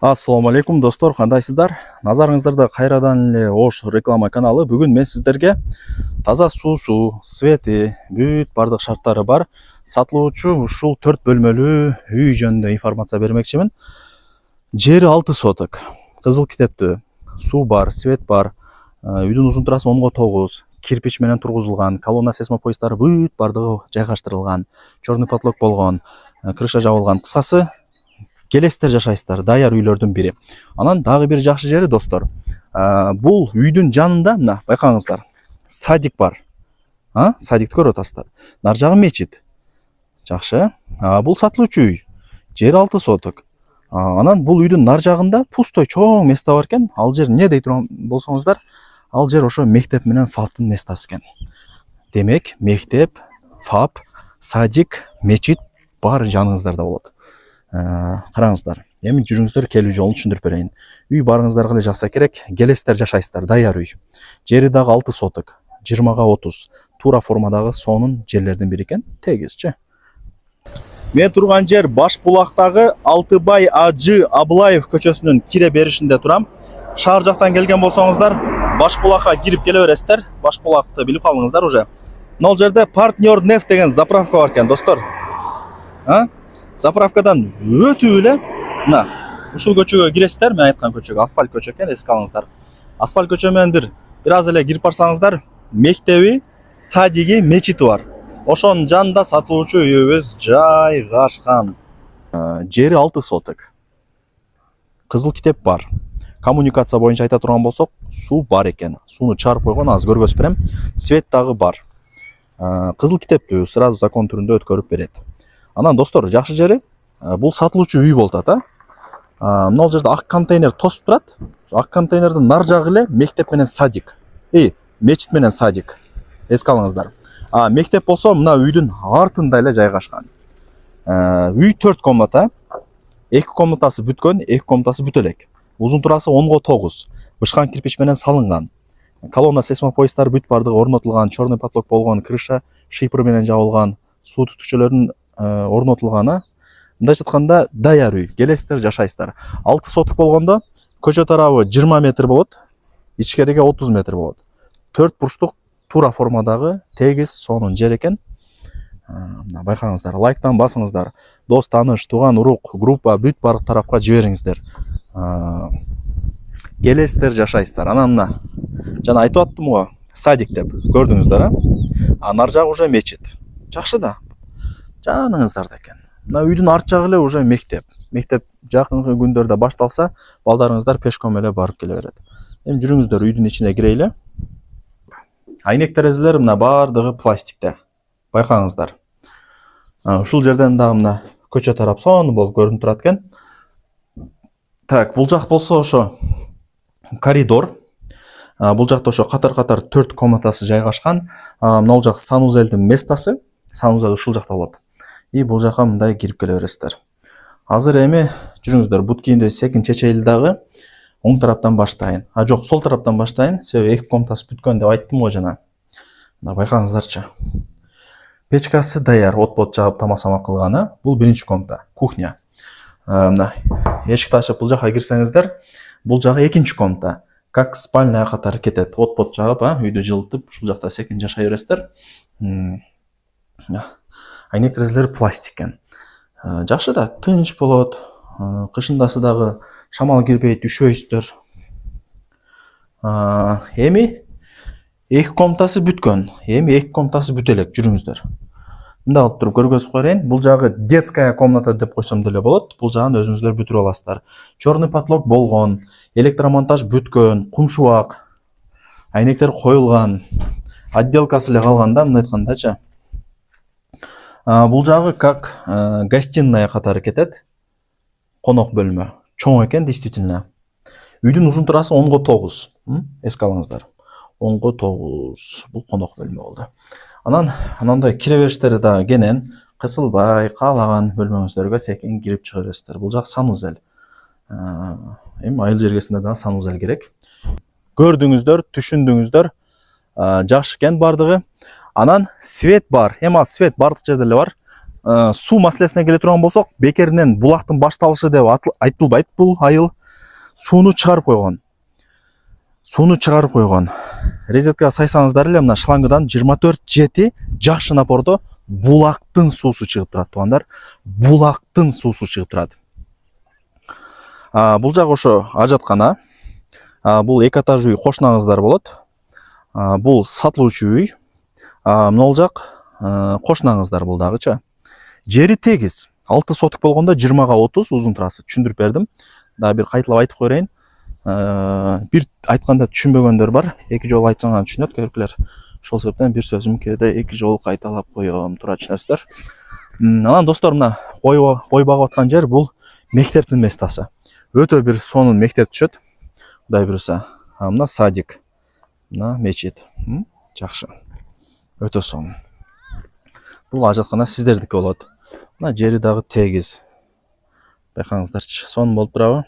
Ассаламу алейкум достор, кандайсыздар? Назарыңыздарда кайрадан эле Ош реклама каналы. Бүгүн мен сиздерге таза суусу, свети, бүт бардык шарттары бар сатылуучу ушул 4 бөлмөлүү үй жөнүндө информация бермекчимин. Жери 6 соток, кызыл китептүү, суу бар, свет бар, үйдүн узун турасы 10/9, кирпич менен тургузулган, колонна сейсмопоястары бүт бардыгы жайгаштырылган, черный потолок болгон, крыша жабылган. Кыскасы келесиздер жашайсыздар, даяр үйлөрдүн бири. Анан дагы бир жакшы жери достор, бул үйдүн жанында мына байкаңыздар, садик бар. Садикти көрүп атасыздар. Нар жагы мечит. Жакшы. Бул сатылуучу үй. Жери 6 соток. Анан бул үйдүн нар жагында пустой чоң место бар экен. Ал жер эмне дей турган болсоңуздар, ал жер ошо мектеп менен ФАПтын местасы экен. Демек, мектеп, ФАП, садик, мечит бар жаныңыздарда болот. Караңыздар. Эми жүрүңүздөр, келүү жолун түшүндүрүп берейин. Үй барыңыздарга эле жакса керек, келесиздер жашайсыздар, даяр үй. Жери дагы 6 соток, 20/30. Тура формадагы сонун жерлердин бири экен, тегизчи. Мен турган жер Башбулактагы Алтыбай Ажы Аблаев көчөсүнүн кире беришинде турам. Шаар жактан келген болсоңуздар, Башбулакка кирип келе бересиздер. Башбулакты билип калыңыздар уже. Мына жерде Партнер нефть деген заправка бар экен, достор. Заправкадан өтүп эле мына ушул көчөгө киресиздер. Мен айткан көчөгө, асфальт көчө экен, эске алыңыздар. Асфальт көчө менен бир аз эле кирип барсаңыздар, мектеби, садиги, мечити бар. Ошонун жанында сатылуучу үйүбүз жайгашкан. Жери 6 соток. Кызыл китеп бар. Коммуникация боюнча айта турган болсок, суу бар экен. Сууну чарып койгон, азыр көргөзүп берем. Свет дагы бар. Кызыл китептүү, сразу закон түрүндө өткөрүп берет. Анан достор, жакшы жери бул сатылуучу үй болуп атат. Мына жерде ак контейнер тосуп турат. Ак контейнердин нар жагы эле мектеп менен садик. Мечит менен садик. Эске алыңыздар. Мектеп болсо мына үйдүн артында эле жайгашкан. Үй 4 комната. 2 комнатасы бүткөн, 2 комнатасы бүтө элек. Узун турасы 10/9. Бышкан кирпич менен салынган. Колонна сейсмопоястары бүт бардыгы орнотулган, черный потолок болгон, крыша шипр менен жабылган, суу түтүкчөлөрдүн орнотулганы. Мындайча айтканда даяр үй, келесиздер жашайсыздар. 6 соток болгондо көчө тарабы 20 метр болот, ичкериге 30 метр болот. 4 бурчтук тура формадагы тегиз сонун жер экен. Мына байкаңыздар, лайктан басыңыздар. Дос, тааныш, тууган, урук, группа бүт бардык тарапка жибериңиздер. Келесиздер жашайсыздар. Анан мына жана айтып аттым го, садик деп көрдүңүздөр, нар жагы уже мечит. Жакшы да. Жаныңыздарда экен. Мына үйдүн арт жагы эле уже мектеп. Мектеп жакынкы күндөрдө башталса, балдарыңыздар пешком эле барып келе берет. Эми жүрүңүздөр, үйдүн ичине кирейли. Айнек терезелер мына бардыгы пластикте. Байкаңыздар. Ушул жерден дагы мына көчө тарап сонун болуп көрүнүп турат экен. Так, бул жак болсо ошо коридор. Бул жакта ошо катар-катар 4 комнатасы жайгашкан. Мына жак санузелдин местасы. Санузел ушул жакта болот. Бул жака мындай кирип келе бересиздер. Азыр эми жүрүңүздөр, бут кийимди секин чечейли дагы. Оң тараптан баштайын. Жок, сол тараптан баштайын. Себеби 2 комнатасы бүткөн деп айттым го жана. Мына байкаңыздарчы. Печкасы даяр, от-бот жагып тамак-самак кылганы. Бул биринчи комната, кухня. Мына эшикти ачып бул жака кирсеңиздер, бул жагы экинчи комната. Как спальня катары кетет. От-бот жагып, үйдү жылытып, ушул жакта секин жашай бересиздер. Айнек терезелер пластик экен. Жакшы да, тынч болот. Кышындасы дагы шамал кирбейт, üşөйсүздөр. Эми 2 комнатасы бүткөн. Эми 2 комнатасы бүтө элек, жүрүңүздөр. Мында алып туруп көргөзүп коеюн. Бул жагы детская комната деп койсом деле болот. Бул жагын өзүңүздөр бүтүрүп аласыздар. Черный потолок болгон, электромонтаж бүткөн, кумшубак, айнектер коюлган, отделкасы эле калган да, мындай айткандачы. Бул жагы как гостиная катары кетет. Конок бөлмө. Чоң экен действительно. Үйдүн узун турасы 10/9. Эске алыңыздар. 10/9. Бул конок бөлмө болду. Анан анандай кире бериштери да кенен, кысылбай, каалаган бөлмөңүздөргө секин кирип чыга бересиздер. Бул жак санузел. Эми айыл жергесинде да санузел керек. Көрдүңүздөр, түшүндүңүздөр. Жакшы экен бардыгы. Анан свет бар. Эми свет бардык жерде эле бар. суу маселесине келе турган болсок, бекеринен булактын башталышы деп айтылбайт. Бул айыл сууну чыгарып койгон. Резеткага сайсаңыздар эле мына шлангыдан 24/7 жакшы напордо булактын суусу чыгып турат, туугандар. Булактын суусу чыгып турат. Бул жак ошо ажаткана. Бул эки этаждуу үй кошунаңыздар болот. Бул сатылуучу үй. Мына бул жак кошунаңыздар бул дагычы. Жери тегиз. 6 соток болгондо 20га 30 узун трасса түшүндүрүп бердим. Дагы бир кайталап айтып коеюн. Бир айтканда түшүнбөгөндөр бар. Эки жолу айтсаң гана түшүнөт көрүклөр. Ошол себептен бир сөзүм кээде эки жолу кайталап коём, туура түшүнөсүздөр. Анан достор, мына кой багып аткан жер бул мектептин местасы. Өтө бир сонун мектеп түшөт. Кудай буюрса. Мына садик. Мына мечит. Жакшы. Өтө сонун. Бул ажаткана сиздердики болот. Мына жери дагы тегиз. Байкаңыздарчы, сонун болуп турабы?